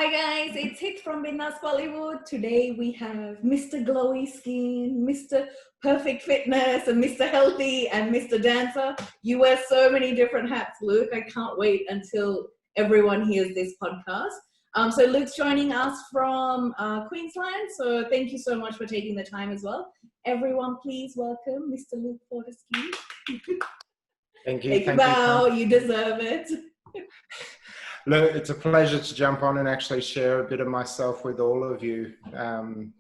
Hi guys, it's Hit from Bindaas Bollywood. Today we have Mr. Glowy Skin, Mr. Perfect Fitness, and Mr. Healthy, and Mr. Dancer. You wear so many different hats, Luke. I can't wait until everyone hears this podcast. So Luke's joining us from Queensland, so thank you so much for taking the time as well. Everyone, please welcome Mr. Luke Fortesque. Thank you. Take a bow, you deserve it. Look, it's a pleasure to jump on and actually share a bit of myself with all of you.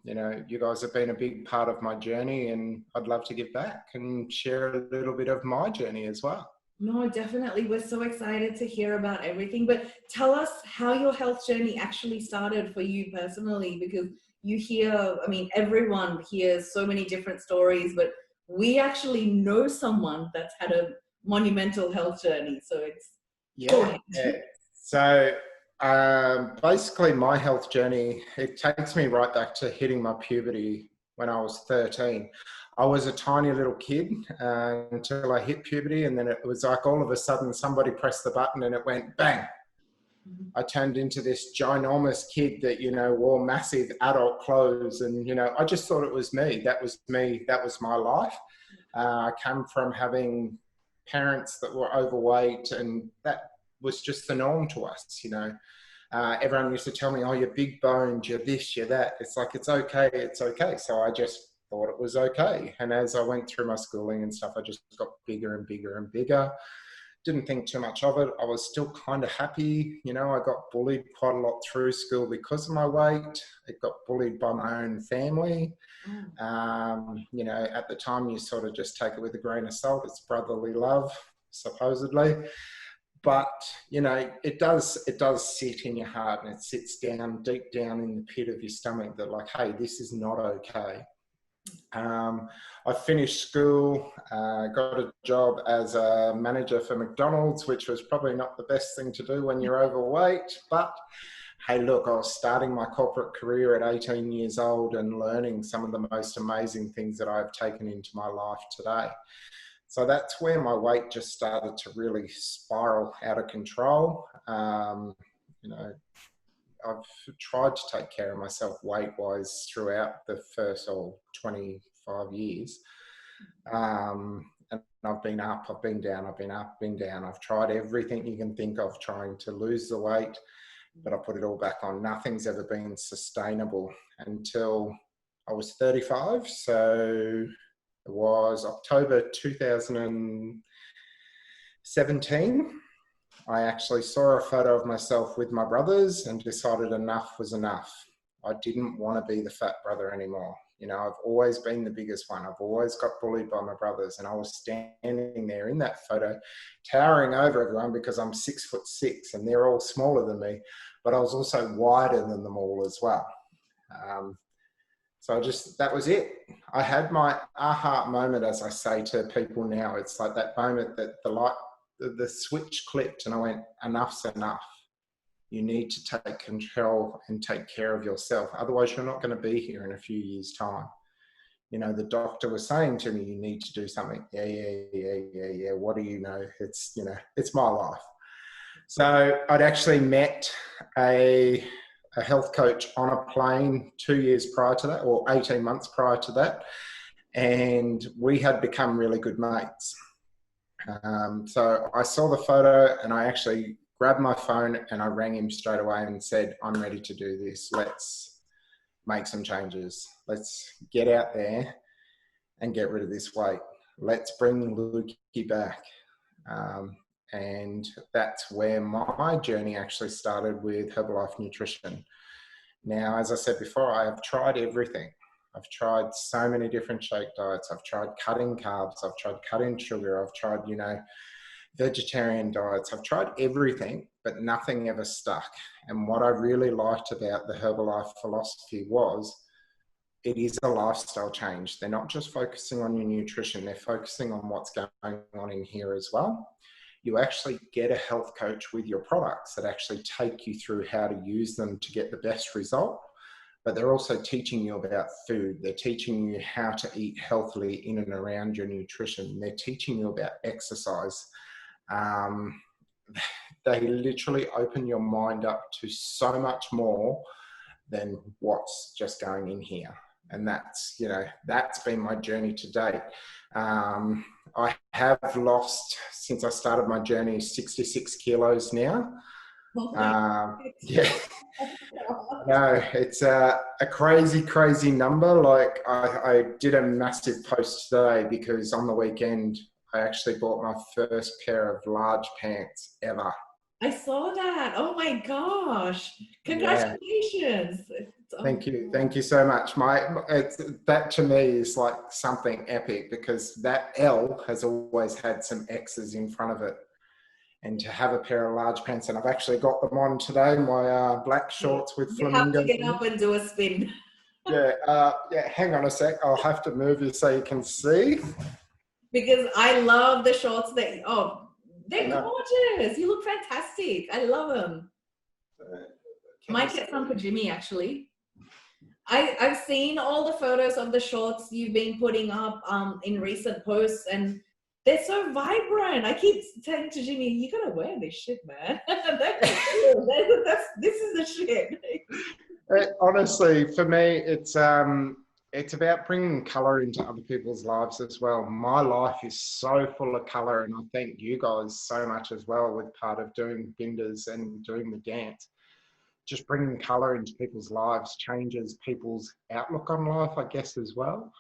You guys have been a big part of my journey, and I'd love to give back and share a little bit of my journey as well. No, definitely. We're so excited to hear about everything. But tell us how your health journey actually started for you personally, because you hear, everyone hears so many different stories, but we actually know someone that's had a monumental health journey. So it's... Yeah. So basically my health journey, it takes me right back to hitting my puberty when I was 13. I was a tiny little kid until I hit puberty, and then it was like all of a sudden somebody pressed the button and it went bang. I turned into this ginormous kid that, wore massive adult clothes, and, I just thought it was me. That was me. That was my life. I came from having parents that were overweight, and that was just the norm to us. Everyone used to tell me, oh, you're big boned, you're this, you're that. It's like, it's okay. So I just thought it was okay. And as I went through my schooling and stuff, I just got bigger and bigger and bigger. Didn't think too much of it. I was still kind of happy. I got bullied quite a lot through school because of my weight. It got bullied by my own family. At the time you sort of just take it with a grain of salt. It's brotherly love, supposedly. But, it does sit in your heart, and it sits down, deep down in the pit of your stomach that like, hey, this is not okay. I finished school, got a job as a manager for McDonald's, which was probably not the best thing to do when you're overweight. But hey, look, I was starting my corporate career at 18 years old and learning some of the most amazing things that I've taken into my life today. So that's where my weight just started to really spiral out of control. I've tried to take care of myself weight-wise throughout the first 25 years. And I've been up, I've been down, I've been up, been down. I've tried everything you can think of trying to lose the weight, but I put it all back on. Nothing's ever been sustainable until I was 35. So it was October 2017. I actually saw a photo of myself with my brothers and decided enough was enough. I didn't want to be the fat brother anymore. I've always been the biggest one. I've always got bullied by my brothers, and I was standing there in that photo, towering over everyone because I'm 6'6" and they're all smaller than me, but I was also wider than them all as well. So that was it. I had my aha moment, as I say to people now. It's like that moment that the switch clicked and I went, enough's enough. You need to take control and take care of yourself. Otherwise, you're not going to be here in a few years' time. The doctor was saying to me, you need to do something. Yeah. What do you know? It's my life. So I'd actually met a health coach on a plane 2 years prior to that, or 18 months prior to that. And we had become really good mates. So I saw the photo and I actually grabbed my phone and I rang him straight away and said, I'm ready to do this. Let's make some changes. Let's get out there and get rid of this weight. Let's bring Lukey back. And that's where my journey actually started with Herbalife Nutrition. Now, as I said before, I have tried everything. I've tried so many different shake diets. I've tried cutting carbs. I've tried cutting sugar. I've tried, vegetarian diets. I've tried everything, but nothing ever stuck. And what I really liked about the Herbalife philosophy was it is a lifestyle change. They're not just focusing on your nutrition. They're focusing on what's going on in here as well. You actually get a health coach with your products that actually take you through how to use them to get the best result. But they're also teaching you about food. They're teaching you how to eat healthily in and around your nutrition. They're teaching you about exercise. they literally open your mind up to so much more than what's just going in here. And that's, that's been my journey to date. I have lost, since I started my journey, 66 kilos now. Yeah. No, it's a crazy, crazy number. Like I did a massive post today because on the weekend, I actually bought my first pair of large pants ever. I saw that. Oh my gosh. Congratulations. Yeah. Thank you. Thank you so much. That to me is like something epic, because that L has always had some X's in front of it. And to have a pair of large pants, and I've actually got them on today, my black shorts with flamingos. You have to get up and do a spin. Yeah, hang on a sec. I'll have to move you so you can see. Because I love the shorts they're gorgeous. You look fantastic. I love them. Might get some for Jimmy, actually. I've seen all the photos of the shorts you've been putting up in recent posts, and they're so vibrant. I keep saying to Jimmy, you gotta wear this shit, man. This is the shit. Honestly, for me, it's about bringing colour into other people's lives as well. My life is so full of colour, and I thank you guys so much as well with part of doing Bindaas and doing the dance. Just bringing colour into people's lives changes people's outlook on life, I guess, as well.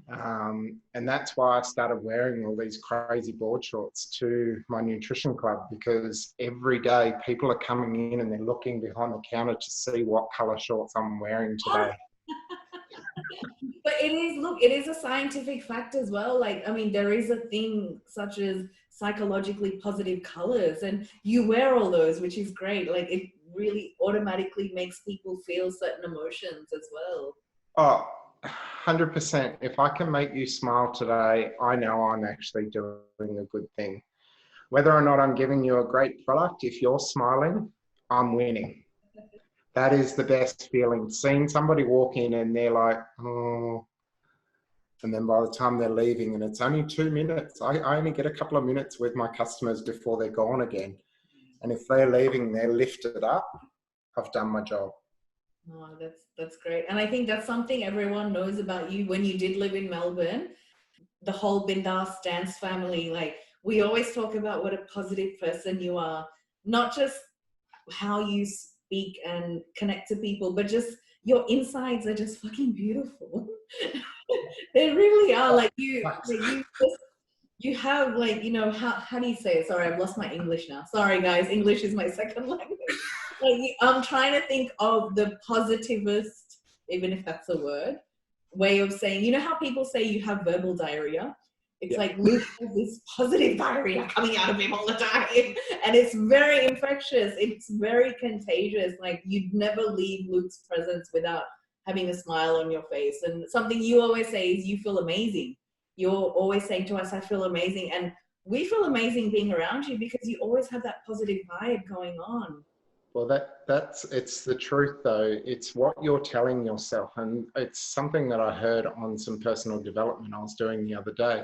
And that's why I started wearing all these crazy board shorts to my nutrition club, because every day people are coming in and they're looking behind the counter to see what colour shorts I'm wearing today. But it is a scientific fact as well. Like, I mean, there is a thing such as psychologically positive colors, and you wear all those, which is great. Like, it really automatically makes people feel certain emotions as well. Oh, 100%. If I can make you smile today, I know I'm actually doing a good thing. Whether or not I'm giving you a great product, if you're smiling, I'm winning. That is the best feeling. Seeing somebody walk in and they're like, oh, and then by the time they're leaving, and it's only 2 minutes, I only get a couple of minutes with my customers before they're gone again. And if they're leaving, they're lifted up, I've done my job. Oh, that's great. And I think that's something everyone knows about you. When you did live in Melbourne, the whole Bindaas dance family, like, we always talk about what a positive person you are, not just how you speak and connect to people, but just your insides are just fucking beautiful. They really are. Like you have, like, how do you say it? Sorry, I've lost my English now. Sorry guys, English is my second language. Like, I'm trying to think of the positivist, even if that's a word, way of saying, how people say you have verbal diarrhea? It's like Luke has this positive diarrhea coming out of him all the time. And it's very infectious. It's very contagious. Like, you'd never leave Luke's presence without having a smile on your face. And something you always say is you feel amazing. You're always saying to us, I feel amazing. And we feel amazing being around you because you always have that positive vibe going on. Well, it's the truth though. It's what you're telling yourself. And it's something that I heard on some personal development I was doing the other day.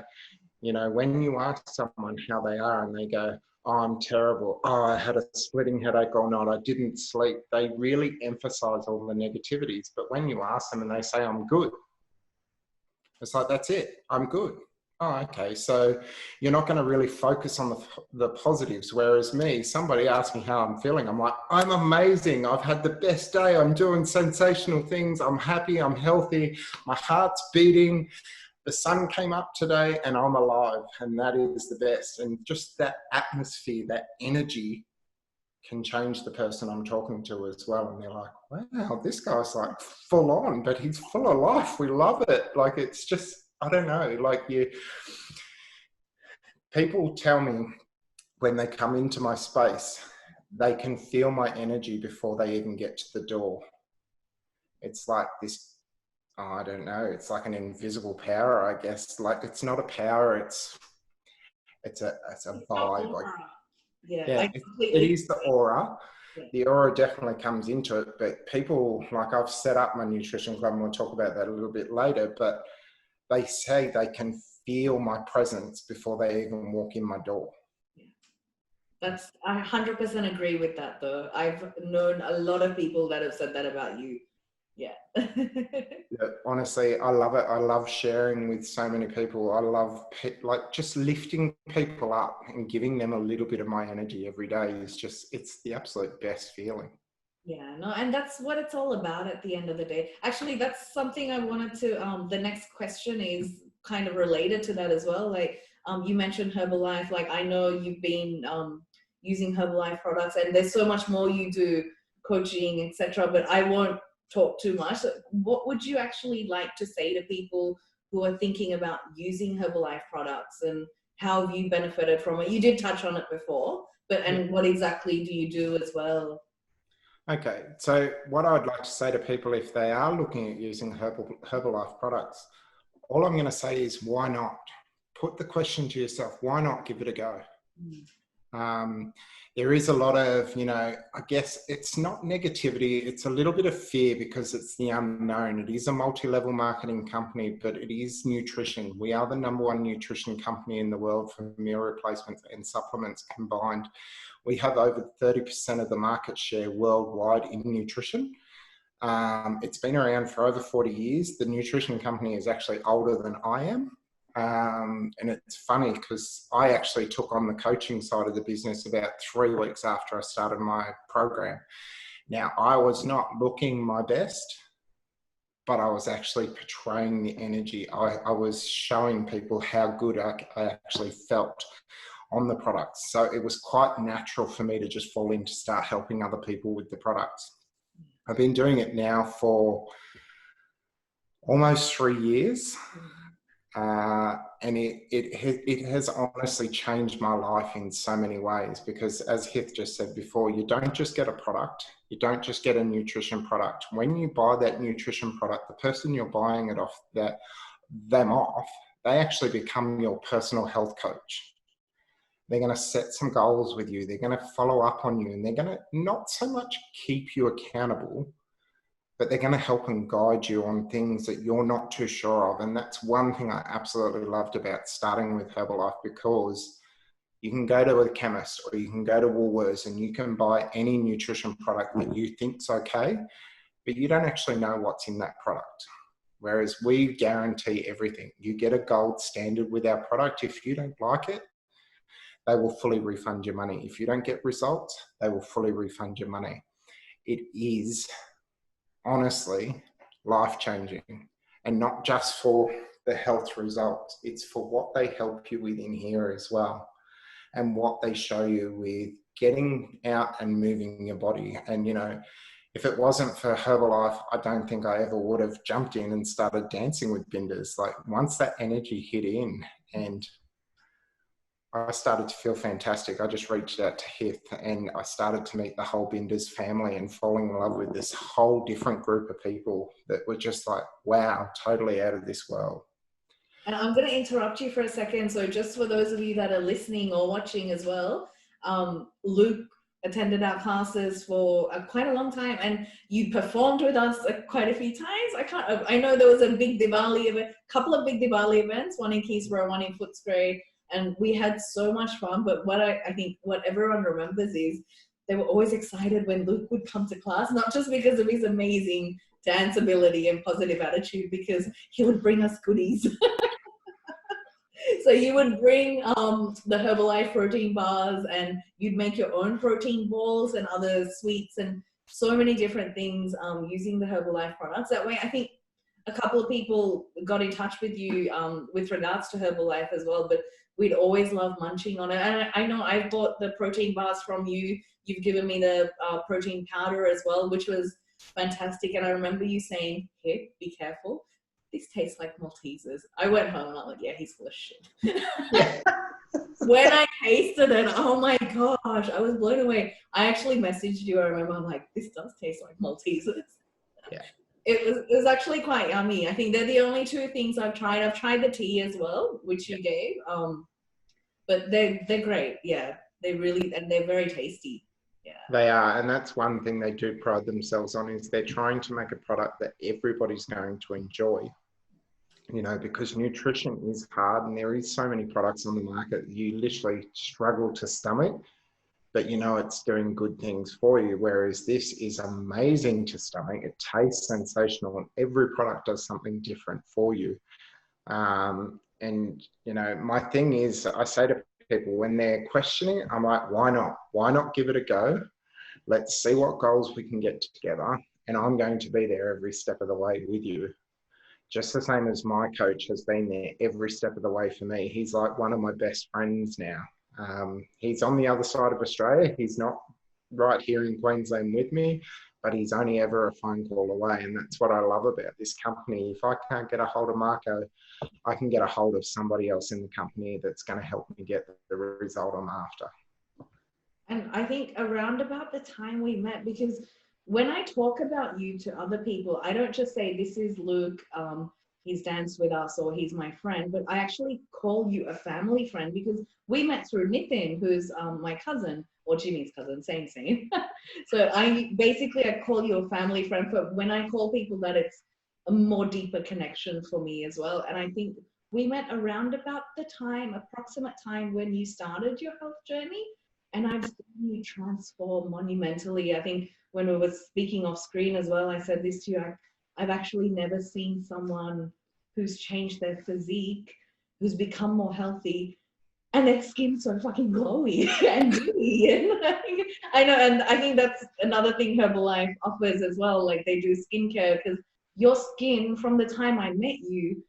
When you ask someone how they are and they go, oh, I'm terrible. Oh, I had a splitting headache all night. I didn't sleep. They really emphasize all the negativities. But when you ask them and they say, I'm good, it's like, that's it. I'm good. Oh, okay. So you're not going to really focus on the positives. Whereas me, somebody asks me how I'm feeling. I'm like, I'm amazing. I've had the best day. I'm doing sensational things. I'm happy. I'm healthy. My heart's beating. The sun came up today and I'm alive. And that is the best. And just that atmosphere, that energy can change the person I'm talking to as well. And they're like, wow, this guy's like full on, but he's full of life. We love it. Like, it's just, I don't know, like people tell me when they come into my space, they can feel my energy before they even get to the door. It's like this, I don't know, it's like an invisible power, I guess. Like, it's not a power, it's a vibe. Like, yeah, it is the aura. Yeah. The aura definitely comes into it, but people, like, I've set up my nutrition club and we'll talk about that a little bit later, but they say they can feel my presence before they even walk in my door. I 100% agree with that though. I've known a lot of people that have said that about you. Yeah. Yeah, honestly, I love it. I love sharing with so many people. I love like just lifting people up and giving them a little bit of my energy every day is just, it's the absolute best feeling. Yeah, no, and that's what it's all about at the end of the day. Actually, that's something I wanted to, the next question is kind of related to that as well. Like, you mentioned Herbalife, like I know you've been using Herbalife products and there's so much more you do, coaching, etc. But I won't talk too much. What would you actually like to say to people who are thinking about using Herbalife products, and how have you benefited from it? You did touch on it before, but Yeah. and what exactly do you do as well? Okay, so what I'd like to say to people if they are looking at using Herbalife products, all I'm going to say is why not? Put the question to yourself, why not give it a go? There is a lot of, I guess it's not negativity, it's a little bit of fear because it's the unknown. It is a multi-level marketing company, but it is nutrition. We are the #1 nutrition company in the world for meal replacements and supplements combined. We have over 30% of the market share worldwide in nutrition. It's been around for over 40 years. The nutrition company is actually older than I am. And it's funny because I actually took on the coaching side of the business about 3 weeks after I started my program. Now, I was not looking my best, but I was actually portraying the energy. I was showing people how good I actually felt on the products. So it was quite natural for me to just fall in to start helping other people with the products. I've been doing it now for almost 3 years. And it has honestly changed my life in so many ways, because as Hith just said before, you don't just get a product, you don't just get a nutrition product. When you buy that nutrition product, the person you're buying it off, they actually become your personal health coach. They're going to set some goals with you, they're going to follow up on you, and they're going to not so much keep you accountable, but they're going to help and guide you on things that you're not too sure of. And that's one thing I absolutely loved about starting with Herbalife, because you can go to a chemist or you can go to Woolworths and you can buy any nutrition product that you think's okay, but you don't actually know what's in that product. Whereas we guarantee everything. You get a gold standard with our product. If you don't like it, they will fully refund your money. If you don't get results, they will fully refund your money. It is honestly life-changing, and not just for the health results, it's for what they help you with in here as well, and what they show you with getting out and moving your body. And if it wasn't for Herbalife, I don't think I ever would have jumped in and started dancing with Bindaas. Like, once that energy hit in and I started to feel fantastic, I just reached out to Hith and I started to meet the whole Bindaas family and falling in love with this whole different group of people that were just like, wow, totally out of this world. And I'm going to interrupt you for a second. So just for those of you that are listening or watching as well, Luke attended our classes for quite a long time, and you performed with us quite a few times. I know there was a big Diwali event, couple of big Diwali events, one in Keysborough, one in Footscray, and we had so much fun. But what I think what everyone remembers is they were always excited when Luke would come to class, not just because of his amazing dance ability and positive attitude, because he would bring us goodies. So you would bring the Herbalife protein bars, and you'd make your own protein balls and other sweets and so many different things using the Herbalife products. That way, I think a couple of people got in touch with you with regards to Herbalife as well, but we'd always love munching on it. And I know I've bought the protein bars from you. You've given me the protein powder as well, which was fantastic. And I remember you saying, "Hey, be careful. These taste like Maltesers." I went home and I'm like, yeah, he's full of shit. Yeah. When I tasted it, oh my gosh, I was blown away. I actually messaged you. I remember, I'm like, this does taste like Maltesers. Yeah. It was actually quite yummy. I think they're the only two things I've tried. I've tried the tea as well, which you gave. But they're great. Yeah, they really, and they're very tasty. Yeah. They are, and that's one thing they do pride themselves on, is they're trying to make a product that everybody's going to enjoy. Because nutrition is hard, and there is so many products on the market you literally struggle to stomach. but you know it's doing good things for you. Whereas this is amazing to stomach. It tastes sensational, and every product does something different for you. And you know, my thing is, I say to people when they're questioning, I'm like, why not? Why not give it a go? Let's see what goals we can get together. And I'm going to be there every step of the way with you. Just the same as my coach has been there every step of the way for me. He's like one of my best friends now. He's on the other side of Australia. He's not right here in Queensland with me, but he's only ever a phone call away. And that's what I love about this company. If I can't get a hold of Marco, I can get a hold of somebody else in the company that's going to help me get the result I'm after. And I think around about the time we met, because when I talk about you to other people, I don't just say, this is Luke, he's danced with us, or he's my friend, but I actually call you a family friend, because we met through Nitin, who's my cousin, or Jimmy's cousin, same. So I call you a family friend, but when I call people that, it's a more deeper connection for me as well. And I think we met around about the approximate time when you started your health journey. And I've seen you transform monumentally. I think when we were speaking off screen as well, I said this to you, I've actually never seen someone who's changed their physique, who's become more healthy, and their skin's so fucking glowy and dewy. And I know, and I think that's another thing Herbalife offers as well. Like, they do skincare, because your skin, from the time I met you,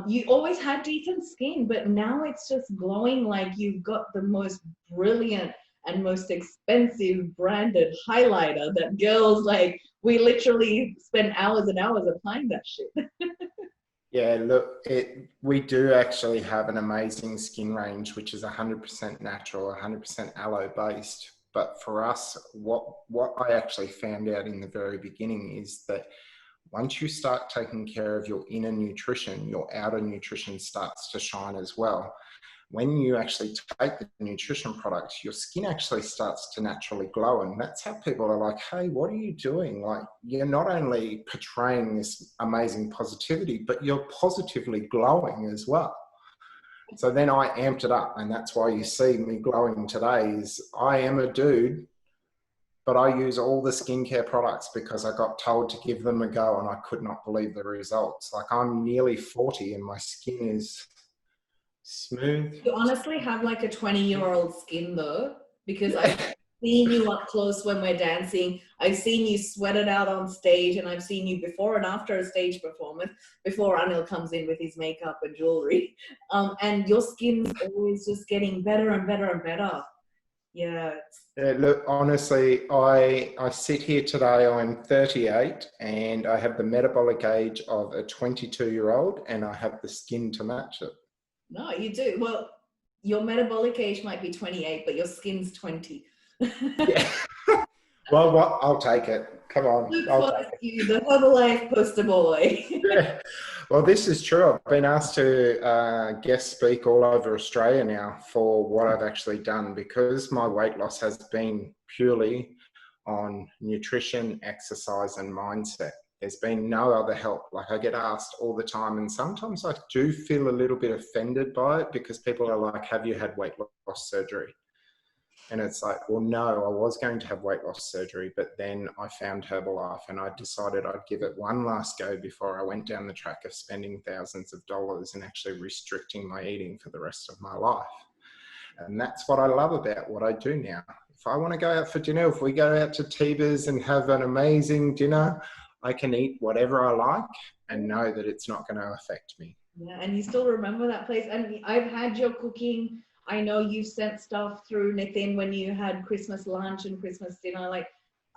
you always had decent skin, but now it's just glowing like you've got the most brilliant and most expensive branded highlighter that girls, like, we literally spend hours and hours applying that shit. Yeah, look, we do actually have an amazing skin range, which is 100% natural, 100% aloe based. But for us, what I actually found out in the very beginning is that once you start taking care of your inner nutrition, your outer nutrition starts to shine as well. When you actually take the nutrition products, your skin actually starts to naturally glow. And that's how people are like, hey, what are you doing? Like, you're not only portraying this amazing positivity, but you're positively glowing as well. So then I amped it up. And that's why you see me glowing today. Is I am a dude, but I use all the skincare products because I got told to give them a go, and I could not believe the results. Like, I'm nearly 40 and my skin is smooth. You honestly have like a 20-year-old skin though, because I've seen you up close when we're dancing. I've seen you sweat it out on stage, and I've seen you before and after a stage performance, before Anil comes in with his makeup and jewelry. And your skin's always just getting better and better and better. Yeah. Look, honestly, I sit here today, I'm 38, and I have the metabolic age of a 22-year-old, and I have the skin to match it. No, you do. Well, your metabolic age might be 28, but your skin's 20. Yeah. Well, what? I'll take it. Come on. Luke Fortesque, the Herbalife poster boy. Yeah. Well, this is true. I've been asked to guest speak all over Australia now for what I've actually done, because my weight loss has been purely on nutrition, exercise, and mindset. There's been no other help. Like, I get asked all the time, and sometimes I do feel a little bit offended by it, because people are like, have you had weight loss surgery? And it's like, well, no, I was going to have weight loss surgery, but then I found Herbalife, and I decided I'd give it one last go before I went down the track of spending thousands of dollars and actually restricting my eating for the rest of my life. And that's what I love about what I do now. If I want to go out for dinner, if we go out to Tiba's and have an amazing dinner, I can eat whatever I like and know that it's not going to affect me. Yeah, and you still remember that place. And I've had your cooking. I know you sent stuff through Nitin when you had Christmas lunch and Christmas dinner. Like,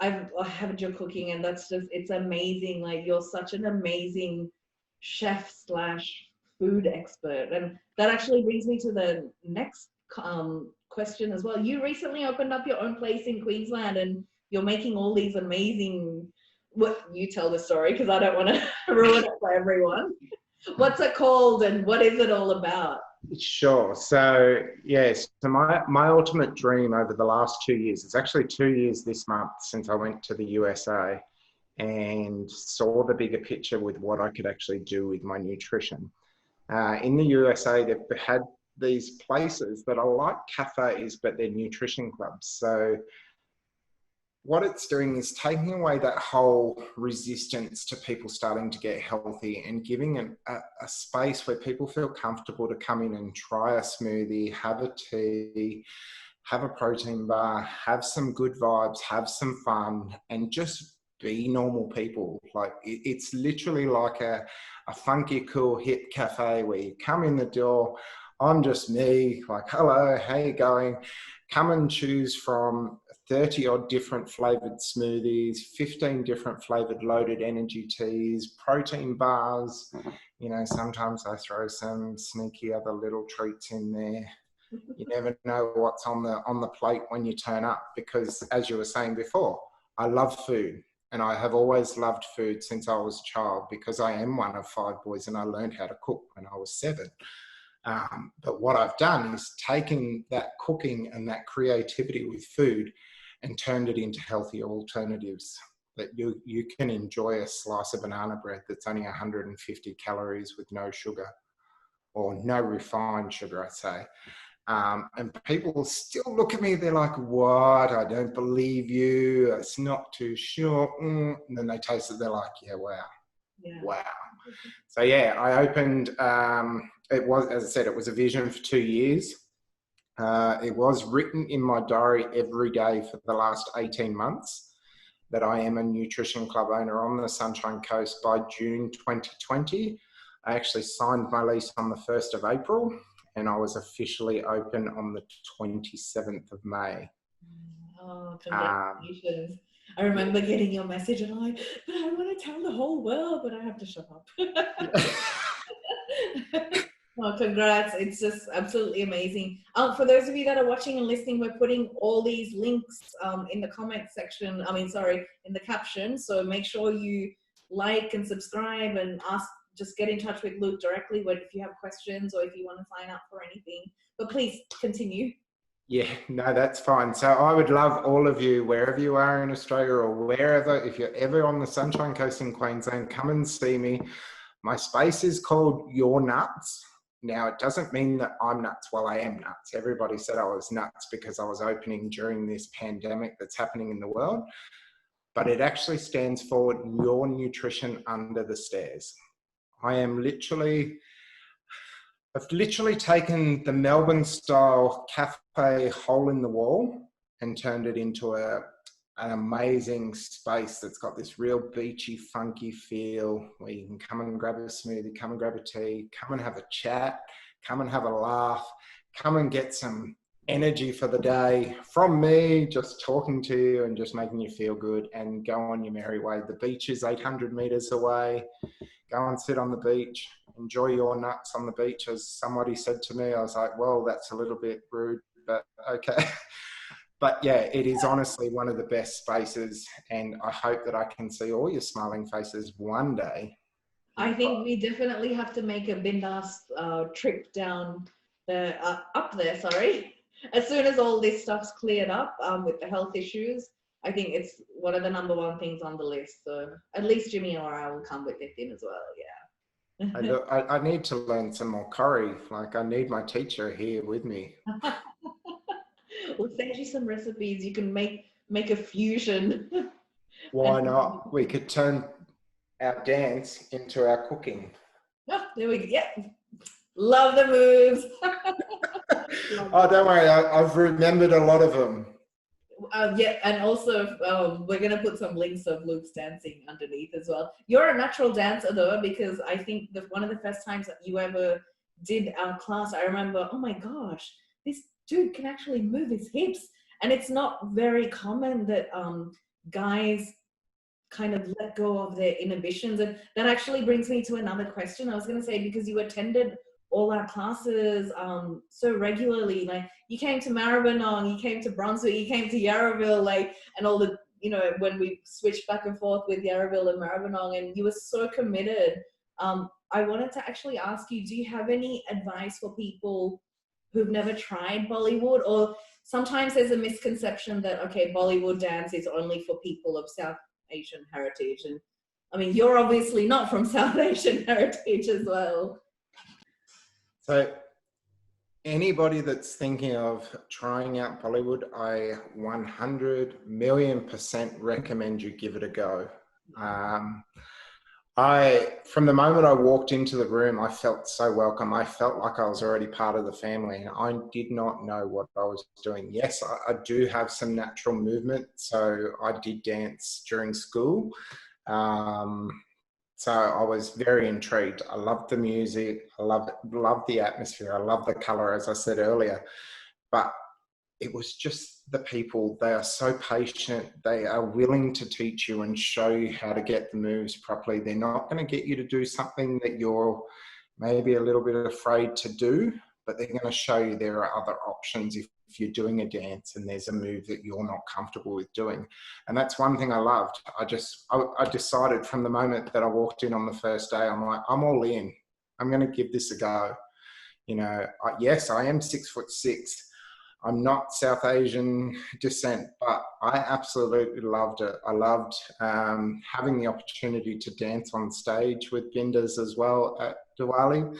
I had your cooking, and that's just, it's amazing. Like, you're such an amazing chef slash food expert. And that actually brings me to the next question as well. You recently opened up your own place in Queensland, and you're making all these amazing, what, you tell the story, because I don't want to ruin it for everyone. What's it called, and what is it all about? Sure. So, yes, so my ultimate dream over the last 2 years, it's actually 2 years this month since I went to the USA and saw the bigger picture with what I could actually do with my nutrition. In the USA, they've had these places that are like cafes, but they're nutrition clubs. So what it's doing is taking away that whole resistance to people starting to get healthy and giving a space where people feel comfortable to come in and try a smoothie, have a tea, have a protein bar, have some good vibes, have some fun, and just be normal people. Like it's literally like a funky, cool, hip cafe where you come in the door, I'm just me, like, hello, how you going? Come and choose from 30 odd different flavored smoothies, 15 different flavored loaded energy teas, protein bars. You know, sometimes I throw some sneaky other little treats in there. You never know what's on the plate when you turn up, because as you were saying before, I love food, and I have always loved food since I was a child, because I am one of 5 boys and I learned how to cook when I was 7. But what I've done is taken that cooking and that creativity with food and turned it into healthier alternatives that you can enjoy a slice of banana bread that's only 150 calories with no sugar, or no refined sugar, I'd say. And people still look at me, they're like, what? I don't believe you. It's not too sure. And then they taste it, they're like, yeah, wow. Yeah. Wow. So yeah, I opened, it was, as I said, it was a vision for 2 years. It was written in my diary every day for the last 18 months that I am a nutrition club owner on the Sunshine Coast by June 2020. I actually signed my lease on the 1st of April, and I was officially open on the 27th of May. Oh, congratulations. I remember getting your message and I'm like, but I want to tell the whole world, but I have to shut up. Well, congrats. It's just absolutely amazing. For those of you that are watching and listening, we're putting all these links in the comment section, in the caption. So make sure you like and subscribe and just get in touch with Luke directly if you have questions or if you want to sign up for anything. But please continue. Yeah, no, that's fine. So I would love all of you, wherever you are in Australia or wherever, if you're ever on the Sunshine Coast in Queensland, come and see me. My space is called Your Nuts. Now, it doesn't mean that I'm nuts. Well, I am nuts. Everybody said I was nuts because I was opening during this pandemic that's happening in the world. But it actually stands for Your Nutrition Under the Stairs. I've literally taken the Melbourne style cafe hole in the wall and turned it into an amazing space that's got this real beachy, funky feel where you can come and grab a smoothie, come and grab a tea, come and have a chat, come and have a laugh, come and get some energy for the day from me, just talking to you and just making you feel good, and go on your merry way. The beach is 800 meters away. Go and sit on the beach, enjoy your nuts on the beach. As somebody said to me, I was like, well, that's a little bit rude, but okay. But yeah, it is honestly one of the best spaces, and I hope that I can see all your smiling faces one day. I think we definitely have to make a Bindaas trip down there, up there, sorry. As soon as all this stuff's cleared up with the health issues, I think it's one of the #1 things on the list. So at least Jimmy or I will come with it in as well. Yeah. I need to learn some more curry. Like, I need my teacher here with me. We'll send you some recipes. You can make a fusion. Why not? We could turn our dance into our cooking. Oh, there we go. Yeah. Love the moves. Oh, don't worry. I've remembered a lot of them. Yeah, and also we're going to put some links of Luke's dancing underneath as well. You're a natural dancer though, because I think one of the first times that you ever did our class, I remember, oh my gosh, this dude can actually move his hips. And it's not very common that guys kind of let go of their inhibitions. And that actually brings me to another question. I was going to say, because you attended all our classes so regularly, like you came to Maribyrnong, you came to Brunswick, you came to Yarraville, like, and all the, when we switched back and forth with Yarraville and Maribyrnong, and you were so committed. I wanted to actually ask you, do you have any advice for people who've never tried Bollywood? Or sometimes there's a misconception that, okay, Bollywood dance is only for people of South Asian heritage. And I mean, you're obviously not from South Asian heritage as well. So Anybody that's thinking of trying out Bollywood, I 100 million% recommend you give it a go. From the moment I walked into the room, I felt so welcome. I felt like I was already part of the family, and I did not know what I was doing. Yes, I do have some natural movement, so I did dance during school. So I was very intrigued. I loved the music. I loved the atmosphere. I love the color, as I said earlier. But it was just the people. They are so patient. They are willing to teach you and show you how to get the moves properly. They're not going to get you to do something that you're maybe a little bit afraid to do, but they're going to show you there are other options if you're doing a dance and there's a move that you're not comfortable with doing. And that's one thing I loved. I decided from the moment that I walked in on the first day, I'm like, I'm all in. I'm going to give this a go. You know, yes, I am 6'6". I'm not South Asian descent, but I absolutely loved it. I loved having the opportunity to dance on stage with Bindaas as well at Diwali.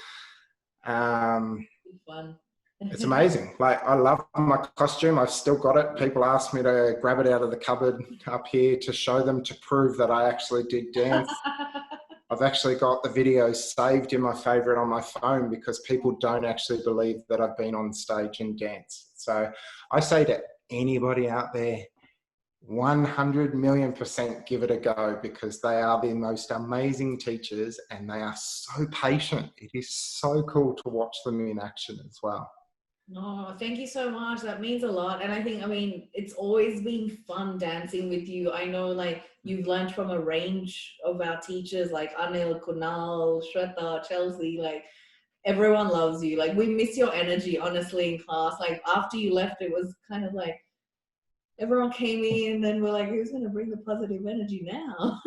Fun. It's amazing. Like, I love my costume. I've still got it. People ask me to grab it out of the cupboard up here to show them, to prove that I actually did dance. I've actually got the videos saved in my favorite on my phone because people don't actually believe that I've been on stage and danced. So I say to anybody out there, 100 million% give it a go, because they are the most amazing teachers and they are so patient. It is so cool to watch them in action as well. No, thank you so much. That means a lot. And I think, it's always been fun dancing with you. I know, like, you've learned from a range of our teachers, like Anil, Kunal, Shweta, Chelsea. Like, everyone loves you. Like, we miss your energy, honestly, in class. Like, after you left, it was kind of like everyone came in and then we're like, who's going to bring the positive energy now?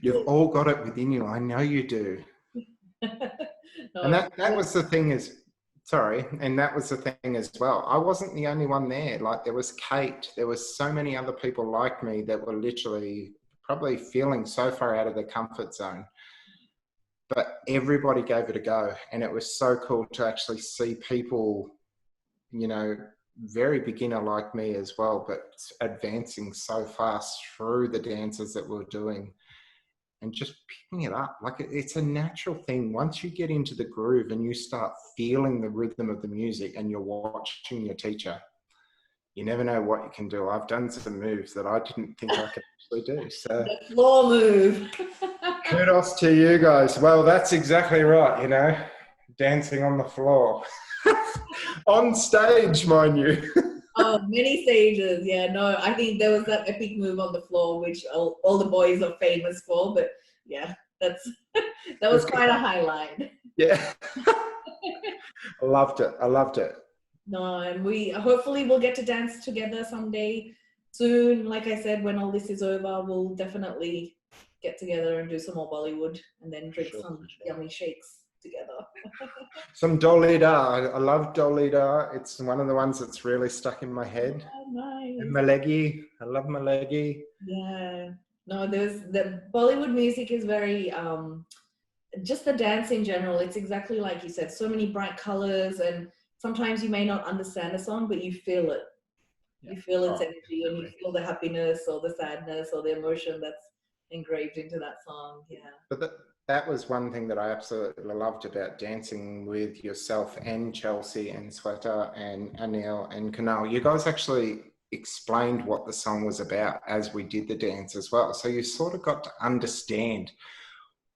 You've all got it within you. I know you do. No, and that was the thing is, sorry, and that was the thing as well. I wasn't the only one there. Like, there was Kate. There was so many other people like me that were literally probably feeling so far out of their comfort zone. But everybody gave it a go. And it was so cool to actually see people, you know, very beginner like me as well, but advancing so fast through the dances that we're doing and just picking it up. Like, it's a natural thing. Once you get into the groove and you start feeling the rhythm of the music and you're watching your teacher, you never know what you can do. I've done some moves that I didn't think I could actually do. So the floor move. kudos to you guys. Well, that's exactly right, you know, dancing on the floor. On stage, mind you. Oh, many stages. Yeah, no, I think there was that epic move on the floor, which all the boys are famous for. But yeah, that was quite a highlight. Yeah. I loved it. I loved it. No, and we hopefully we'll get to dance together someday soon. Like I said, when all this is over, we'll definitely get together and do some more Bollywood and then drink some yummy shakes together. Some Dolida. I love Dolida. It's one of the ones that's really stuck in my head. Oh, nice. And Malegi. I love Malegi. Yeah. No, the Bollywood music is very just the dance in general. It's exactly like you said, so many bright colors, and sometimes you may not understand a song, but you feel it. Yeah. You feel its energy, and you feel the happiness or the sadness or the emotion that's engraved into that song. Yeah. But that was one thing that I absolutely loved about dancing with yourself and Chelsea and Sweta and Anil and Kunal. You guys actually explained what the song was about as we did the dance as well. So you sort of got to understand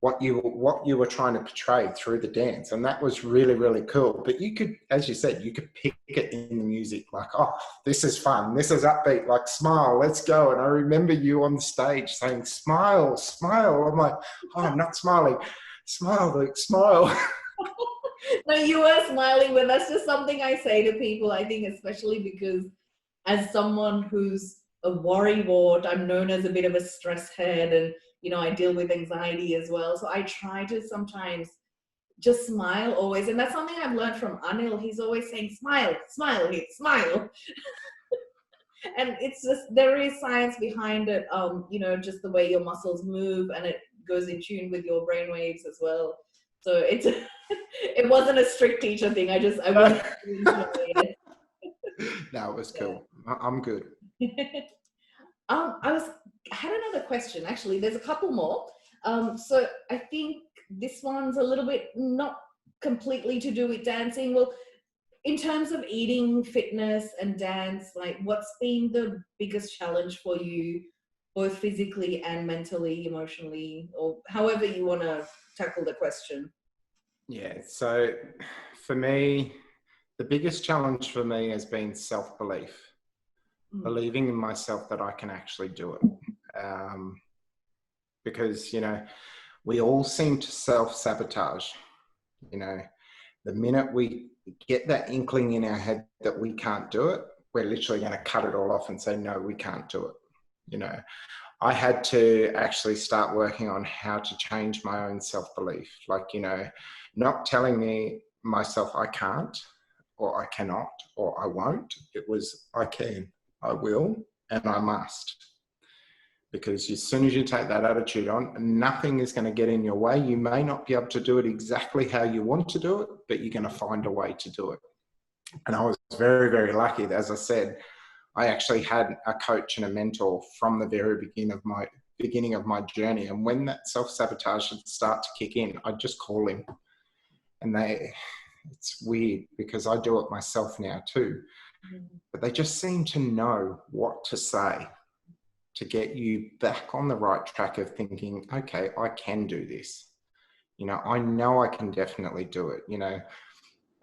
what you were trying to portray through the dance. And that was really, really cool. But you could, as you said, you could pick it in the music, like, oh, this is fun. This is upbeat, like, smile, let's go. And I remember you on the stage saying, smile, smile. I'm like, oh, I'm not smiling. Smile, Luke, smile. No, you were smiling, but that's just something I say to people, I think, especially because as someone who's a worrywart, I'm known as a bit of a stress head, and I deal with anxiety as well. So I try to sometimes just smile always. And that's something I've learned from Anil. He's always saying, smile, smile, smile. And it's just, there is science behind it, just the way your muscles move, and it goes in tune with your brain waves as well. So it's it wasn't a strict teacher thing. I wanted to enjoy it. No, it was cool. I'm good. I had another question. Actually, there's a couple more. So I think this one's a little bit not completely to do with dancing. Well, in terms of eating, fitness, and dance, like what's been the biggest challenge for you, both physically and mentally, emotionally, or however you want to tackle the question? Yeah. So for me, the biggest challenge for me has been self-belief, believing in myself that I can actually do it. Because, we all seem to self-sabotage. The minute we get that inkling in our head that we can't do it, we're literally going to cut it all off and say, no, we can't do it. I had to actually start working on how to change my own self-belief. Like, not telling myself I can't, or I cannot, or I won't. It was, I can, I will, and I must. Because as soon as you take that attitude on, nothing is going to get in your way. You may not be able to do it exactly how you want to do it, but you're going to find a way to do it. And I was very, very lucky. As I said, I actually had a coach and a mentor from the very beginning of my journey. And when that self-sabotage would start to kick in, I'd just call him. And it's weird because I do it myself now too. But they just seem to know what to say to get you back on the right track of thinking, okay, I can do this. I know I can definitely do it.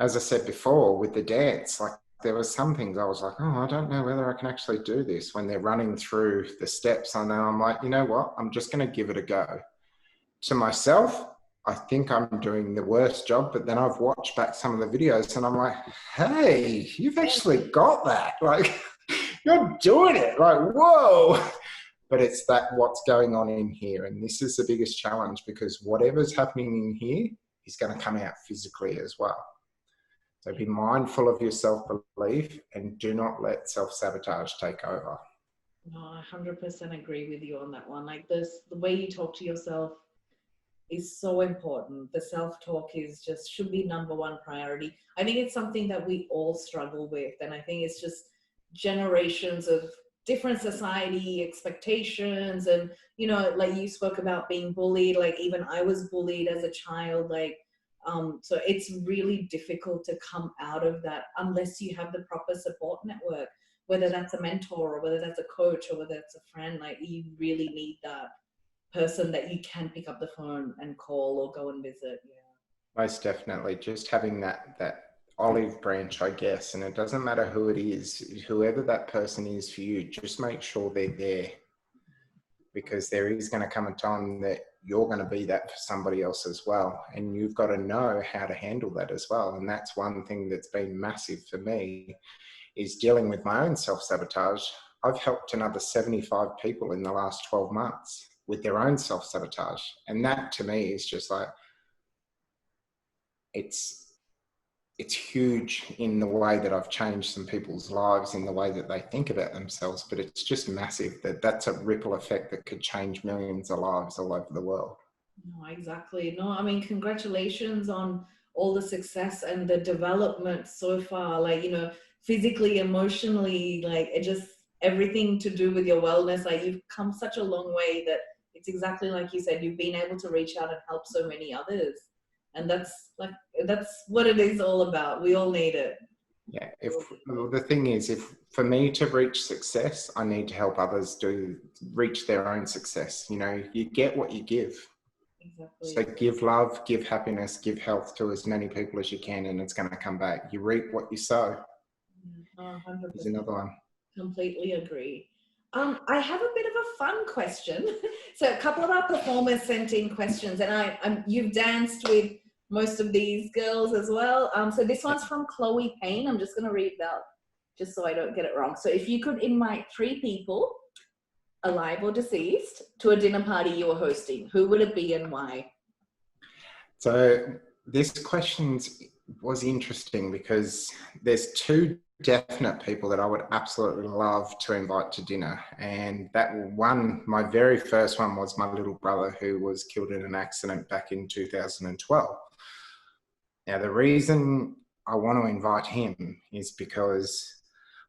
As I said before with the dance, like there were some things I was like, oh, I don't know whether I can actually do this when they're running through the steps. And then I'm like, you know what? I'm just going to give it a go. To myself, I think I'm doing the worst job, but then I've watched back some of the videos and I'm like, hey, you've actually got that. Like, you're doing it. Like, whoa. But it's what's going on in here. And this is the biggest challenge because whatever's happening in here is going to come out physically as well. So be mindful of your self-belief and do not let self-sabotage take over. No, I 100% agree with you on that one. Like the way you talk to yourself is so important. The self-talk should be number one priority. I think it's something that we all struggle with. And I think it's just generations of different society expectations. And, like you spoke about being bullied, like even I was bullied as a child, so it's really difficult to come out of that unless you have the proper support network, whether that's a mentor or whether that's a coach or whether it's a friend. Like you really need that person that you can pick up the phone and call or go and visit. Yeah. Most definitely. Just having that olive branch, I guess, and it doesn't matter who it is, whoever that person is for you, just make sure they're there, because there is going to come a time that you're going to be that for somebody else as well. And you've got to know how to handle that as well. And that's one thing that's been massive for me is dealing with my own self-sabotage. I've helped another 75 people in the last 12 months with their own self-sabotage. And that to me is just like, it's huge in the way that I've changed some people's lives, in the way that they think about themselves, but it's just massive that's a ripple effect that could change millions of lives all over the world. No, exactly. No, I mean, congratulations on all the success and the development so far, physically, emotionally, it just everything to do with your wellness. Like you've come such a long way that it's exactly like you said, you've been able to reach out and help so many others. And that's what it is all about. We all need it. Yeah. The thing is, if for me to reach success, I need to help others reach their own success. You get what you give. Exactly. So give love, give happiness, give health to as many people as you can, and it's going to come back. You reap what you sow. 100%. There's another one. Completely agree. I have a bit of a fun question. So a couple of our performers sent in questions, and you've danced with most of these girls as well. So this one's from Chloe Payne. I'm just going to read it out just so I don't get it wrong. So if you could invite 3 people, alive or deceased, to a dinner party you were hosting, who would it be and why? So this question was interesting because there's 2 definite people that I would absolutely love to invite to dinner. And that one, my very first one, was my little brother, who was killed in an accident back in 2012. Now, the reason I want to invite him is because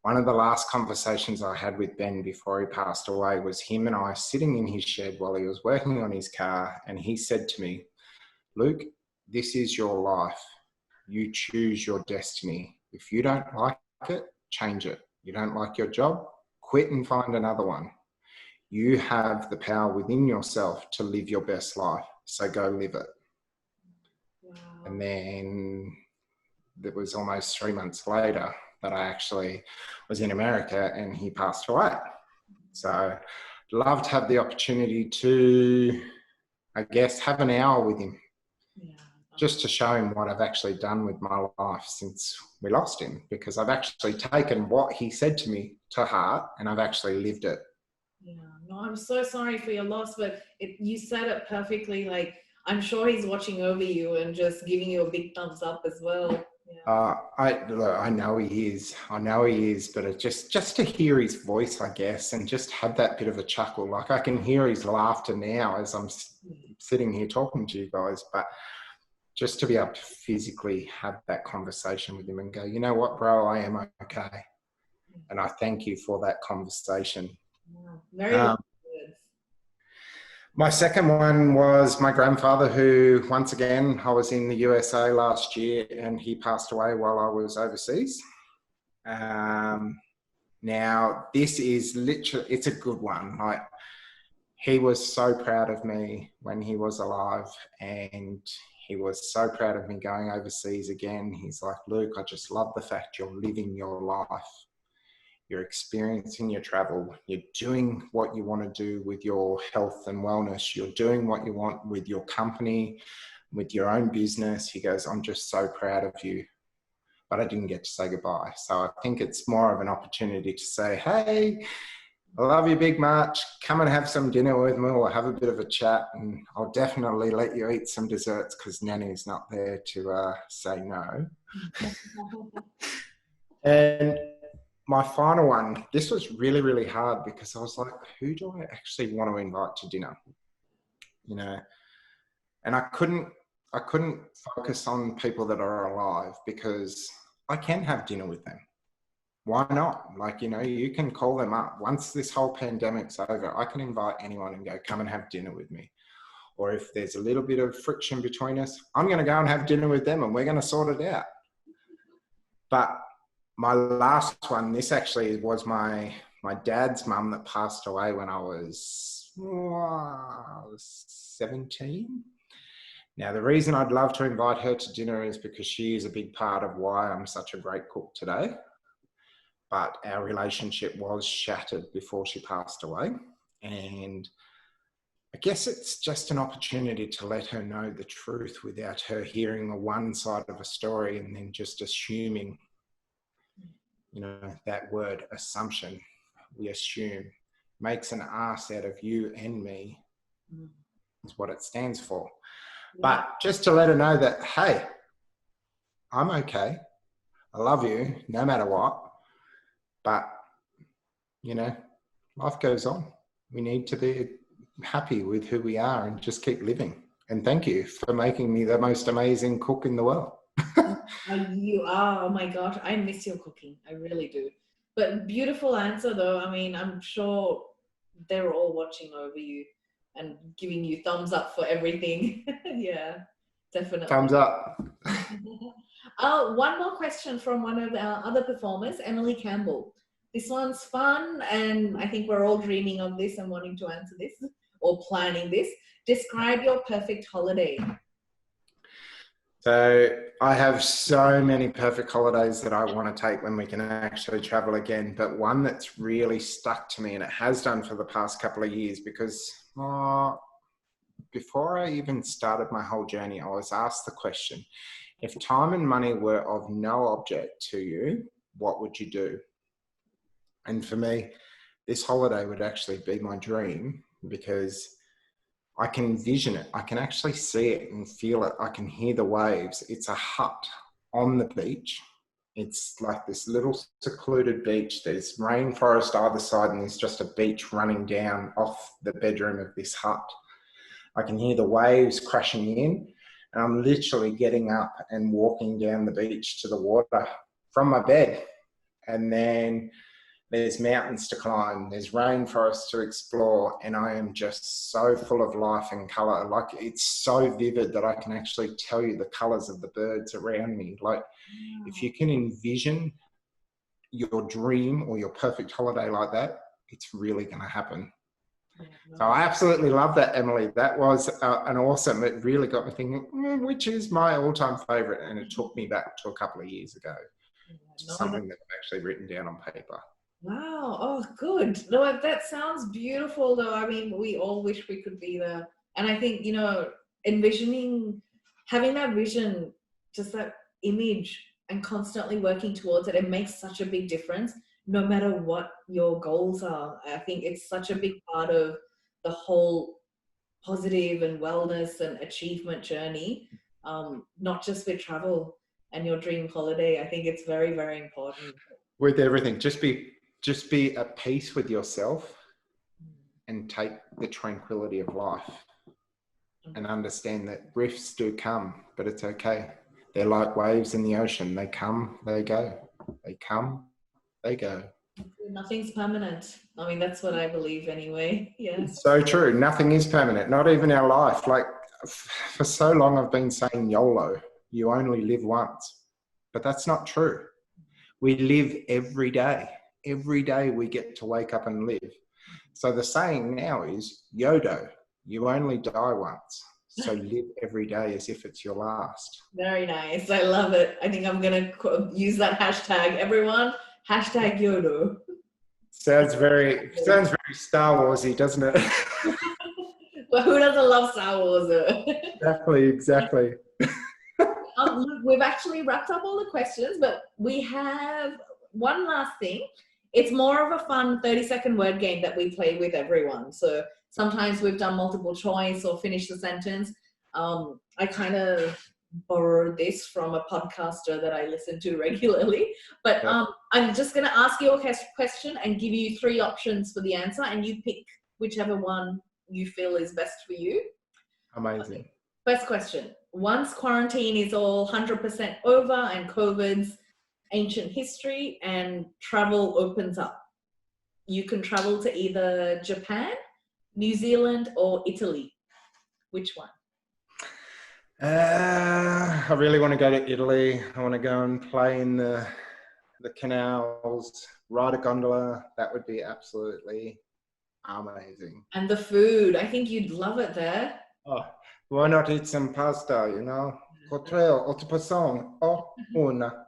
one of the last conversations I had with Ben before he passed away was him and I sitting in his shed while he was working on his car. And he said to me, Luke, this is your life. You choose your destiny. If you don't like it, change it. You don't like your job, quit and find another one. You have the power within yourself to live your best life. So go live it. Wow. And then it was almost 3 months later that I actually was in America and he passed away. So I'd love to have the opportunity to, I guess, have an hour with him. Yeah. Just to show him what I've actually done with my life since we lost him, because I've actually taken what he said to me to heart and I've actually lived it. Yeah, no, I'm so sorry for your loss, but you said it perfectly. Like, I'm sure he's watching over you and just giving you a big thumbs up as well. Yeah. I know he is. I know he is, but it just to hear his voice, I guess, and just have that bit of a chuckle. Like I can hear his laughter now as I'm sitting here talking to you guys, but just to be able to physically have that conversation with him and go, you know what, bro, I am okay. And I thank you for that conversation. Wow. Very good. My second one was my grandfather, who, once again, I was in the USA last year and he passed away while I was overseas. Now, this is literally, it's a good one. Like, he was so proud of me when he was alive and he was so proud of me going overseas again. He's like, Luke, I just love the fact you're living your life. You're experiencing your travel. You're doing what you want to do with your health and wellness. You're doing what you want with your company, with your own business. He goes, I'm just so proud of you. But I didn't get to say goodbye. So I think it's more of an opportunity to say, hey, I love you, Big March. Come and have some dinner with me or have a bit of a chat. And I'll definitely let you eat some desserts because Nanny's not there to say no. And my final one, this was really, really hard because I was like, who do I actually want to invite to dinner? You know, and I couldn't focus on people that are alive because I can have dinner with them. Why not? Like, you know, you can call them up. Once this whole pandemic's over, I can invite anyone and go, come and have dinner with me. Or if there's a little bit of friction between us, I'm going to go and have dinner with them and we're going to sort it out. But my last one, this actually was my dad's mum that passed away when I was 17. Now, the reason I'd love to invite her to dinner is because she is a big part of why I'm such a great cook today. But our relationship was shattered before she passed away. And I guess it's just an opportunity to let her know the truth without her hearing the one side of a story and then just assuming, you know, that word assumption. We assume makes an ass out of you and me is what it stands for. Yeah. But just to let her know that, hey, I'm okay. I love you no matter what. But, you know, life goes on. We need to be happy with who we are and just keep living. And thank you for making me the most amazing cook in the world. You are. Oh my gosh, I miss your cooking. I really do. But beautiful answer though. I mean, I'm sure they're all watching over you and giving you thumbs up for everything. Yeah, definitely. Thumbs up. One more question from one of our other performers, Emily Campbell. This one's fun, and I think we're all dreaming of this and wanting to answer this or planning this. Describe your perfect holiday. So I have so many perfect holidays that I want to take when we can actually travel again. But one that's really stuck to me, and it has done for the past couple of years, because before I even started my whole journey, I was asked the question, if time and money were of no object to you, what would you do? And for me, this holiday would actually be my dream because I can envision it. I can actually see it and feel it. I can hear the waves. It's a hut on the beach. It's like this little secluded beach. There's rainforest either side and there's just a beach running down off the bedroom of this hut. I can hear the waves crashing in And I'm literally getting up and walking down the beach to the water from my bed. And then there's mountains to climb, there's rainforests to explore, and I am just so full of life and colour. Like, it's so vivid that I can actually tell you the colours of the birds around me. Like, if you can envision your dream or your perfect holiday like that, it's really going to happen. So I absolutely love that, Emily. That was an awesome, it really got me thinking, which is my all-time favourite? And it took me back to a couple of years ago. Something that I've actually written down on paper. Wow. Oh, good. No, that sounds beautiful, though. I mean, we all wish we could be there. And I think, you know, envisioning, having that vision, just that image, and constantly working towards it, it makes such a big difference, no matter what your goals are. I think it's such a big part of the whole positive and wellness and achievement journey, not just with travel and your dream holiday. I think it's very, very important. With everything, just be at peace with yourself and take the tranquility of life and understand that rifts do come, but it's okay. They're like waves in the ocean. They come, they go. They come, they go. Nothing's permanent. I mean, that's what I believe anyway. Yes. So true. Nothing is permanent, not even our life. Like, for so long I've been saying YOLO, you only live once, but that's not true. We live every day. Every day we get to wake up and live. So the saying now is YODO, you only die once. So live every day as if it's your last. Very nice. I love it. I think I'm going to use that hashtag, everyone. Hashtag YODO. Sounds very Star Warsy, doesn't it? Well, who doesn't love Star Wars? Exactly. Look, we've actually wrapped up all the questions, but we have one last thing. It's more of a fun 30-second word game that we play with everyone. So sometimes we've done multiple choice or finish the sentence. I kind of borrowed this from a podcaster that I listen to regularly. But I'm just going to ask you a question and give you 3 options for the answer, and you pick whichever one you feel is best for you. Amazing. Okay. First question. Once quarantine is all 100% over and COVID's ancient history and travel opens up, you can travel to either Japan, New Zealand, or Italy. Which one? I really want to go to Italy. I want to go and play in the canals, ride a gondola. That would be absolutely amazing. And the food, I think you'd love it there. Oh, why not eat some pasta, you know? Quattro, otto person, o una.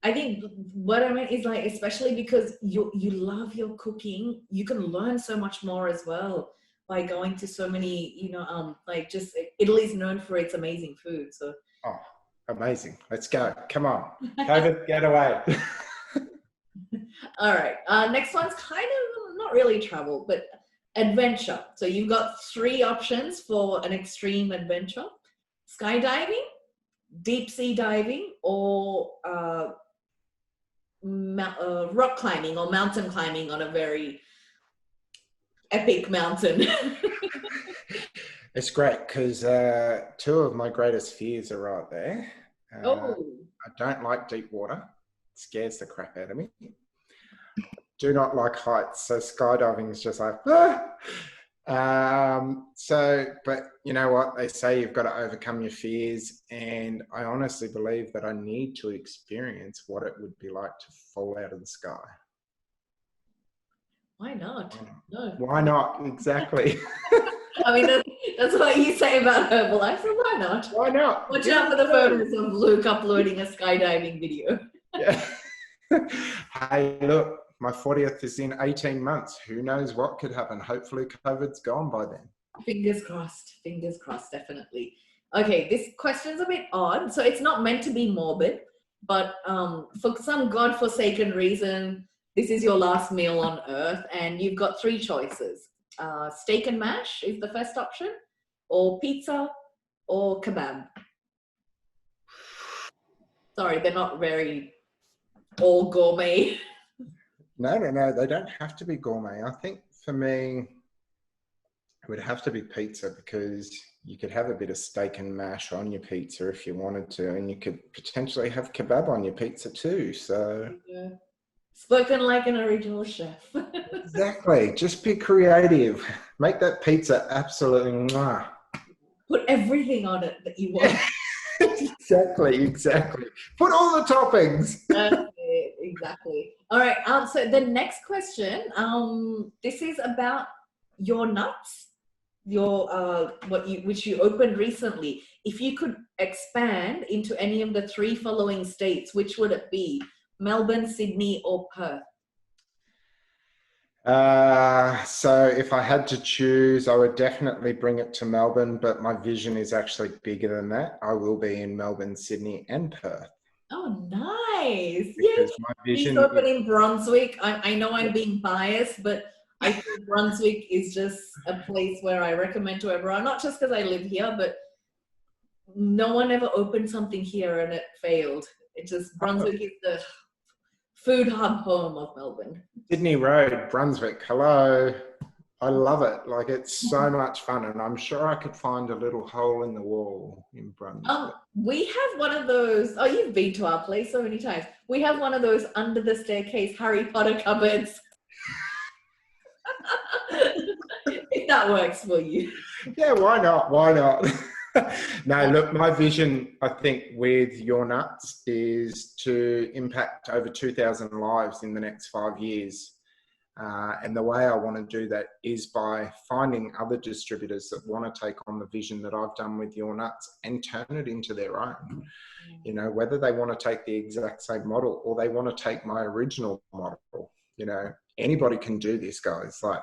I think what I mean is, like, especially because you love your cooking, you can learn so much more as well by going to so many, you know, like, just Italy's known for its amazing food. So. Oh, amazing. Let's go. Come on. COVID, get away. All right. Next one's kind of not really travel, but adventure. So you've got 3 options for an extreme adventure: skydiving, deep sea diving, or rock climbing or mountain climbing on a very epic mountain. It's great because 2 of my greatest fears are right there. I don't like deep water. It scares the crap out of me. Do not like heights, so skydiving is just like, but you know what? They say you've got to overcome your fears, and I honestly believe that I need to experience what it would be like to fall out of the sky. Why not? No. Why not? Exactly. I mean, that's what you say about Herbalife, so why not? Why not? Watch out for the photos of Luke uploading a skydiving video. Yeah. Hey, look, my 40th is in 18 months. Who knows what could happen? Hopefully COVID's gone by then. Fingers crossed, definitely. Okay, this question's a bit odd. So it's not meant to be morbid, but for some godforsaken reason, this is your last meal on Earth, and you've got 3 choices. Steak and mash is the first option, or pizza, or kebab. Sorry, they're not very all gourmet. No, they don't have to be gourmet. I think for me, it would have to be pizza because you could have a bit of steak and mash on your pizza if you wanted to, and you could potentially have kebab on your pizza too. So Yeah. Spoken like an original chef. exactly, just be creative. Make that pizza absolutely mwah. Put everything on it that you want. Exactly. Put all the toppings. That's it, exactly. All right. So the next question, this is about your nuts, your which you opened recently. If you could expand into any of the three following states, which would it be? Melbourne, Sydney, or Perth? So if I had to choose, I would definitely bring it to Melbourne, but my vision is actually bigger than that. I will be in Melbourne, Sydney, and Perth. Oh, nice. Yay. Because my Please vision open is, in Brunswick. I know I'm being biased, but I think Brunswick is just a place where I recommend to everyone, not just because I live here, but no one ever opened something here and it failed. It just, Brunswick is the food hub home of Melbourne. Sydney Road, Brunswick. Hello. I love it. Like, it's so much fun, and I'm sure I could find a little hole in the wall in Brunswick. We have one of those. Oh, you've been to our place so many times. We have one of those under the staircase Harry Potter cupboards. If that works for you. Yeah, why not? Why not? No, look, my vision, I think, with Your Nuts is to impact over 2,000 lives in the next 5 years. And the way I want to do that is by finding other distributors that want to take on the vision that I've done with Your Nuts and turn it into their own. You know, whether they want to take the exact same model or they want to take my original model, you know, anybody can do this, guys. Like,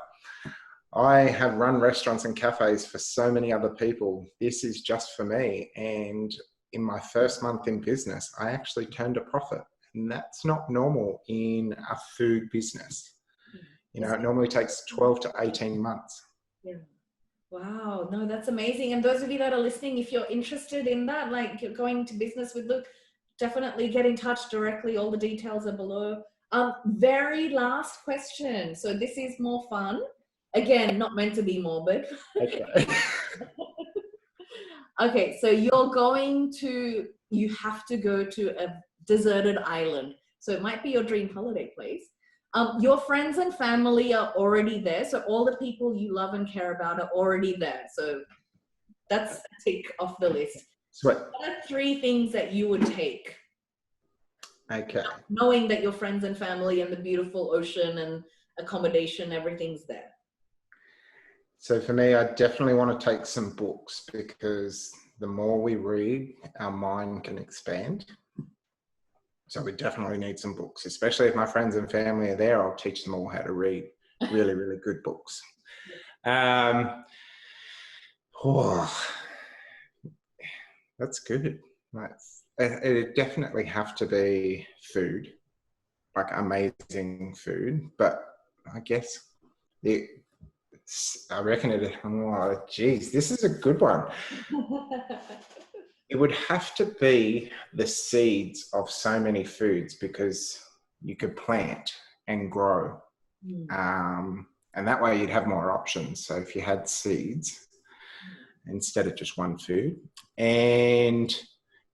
I have run restaurants and cafes for so many other people. This is just for me. And in my first month in business, I actually turned a profit. And that's not normal in a food business. You know, it normally takes 12 to 18 months. Yeah. Wow. No, that's amazing. And those of you that are listening, if you're interested in that, like you're going to business with Luke, definitely get in touch directly. All the details are below. Very last question. So this is more fun. Again, not meant to be morbid. Okay. Okay, so you have to go to a deserted island. So it might be your dream holiday place. Your friends and family are already there. So all the people you love and care about are already there. So that's a tick off the list. Sweet. What are 3 things that you would take? Okay. Knowing that your friends and family and the beautiful ocean and accommodation, everything's there. So for me, I definitely want to take some books because the more we read, our mind can expand. So we definitely need some books, especially if my friends and family are there. I'll teach them all how to read really, really good books. That's good. It'd definitely have to be food, like amazing food. But I guess I reckon this is a good one. It would have to be the seeds of so many foods because you could plant and grow. And that way you'd have more options. So if you had seeds instead of just one food, and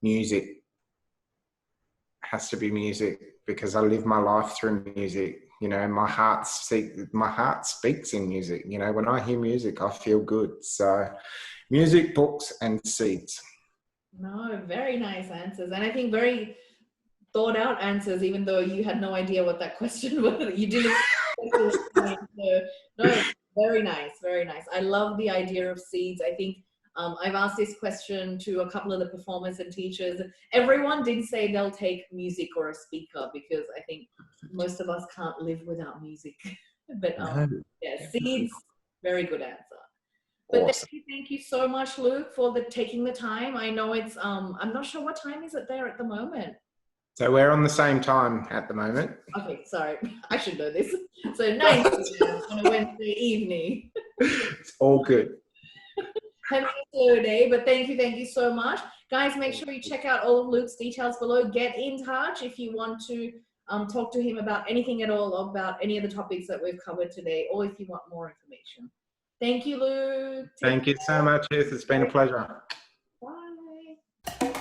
music has to be music because I live my life through music. You know, my heart speaks in music. You know, when I hear music, I feel good. So music, books, and seeds. No, very nice answers. And I think very thought out answers, even though you had no idea what that question was. You didn't. No, very nice, very nice. I love the idea of seeds. I think I've asked this question to a couple of the performers and teachers. Everyone did say they'll take music or a speaker because I think most of us can't live without music. But yeah, seeds, very good answer. But Awesome. thank you so much, Luke, for taking the time. I know it's, I'm not sure what time is it there at the moment. So we're on the same time at the moment. Okay, sorry. I should know this. So 9 p.m. on a Wednesday evening. It's all good. Have a slow day, but thank you so much. Guys, make sure you check out all of Luke's details below. Get in touch if you want to talk to him about anything at all, about any of the topics that we've covered today, or if you want more information. Thank you, Luke. Thank you so much, Heath. It's been a pleasure. Bye.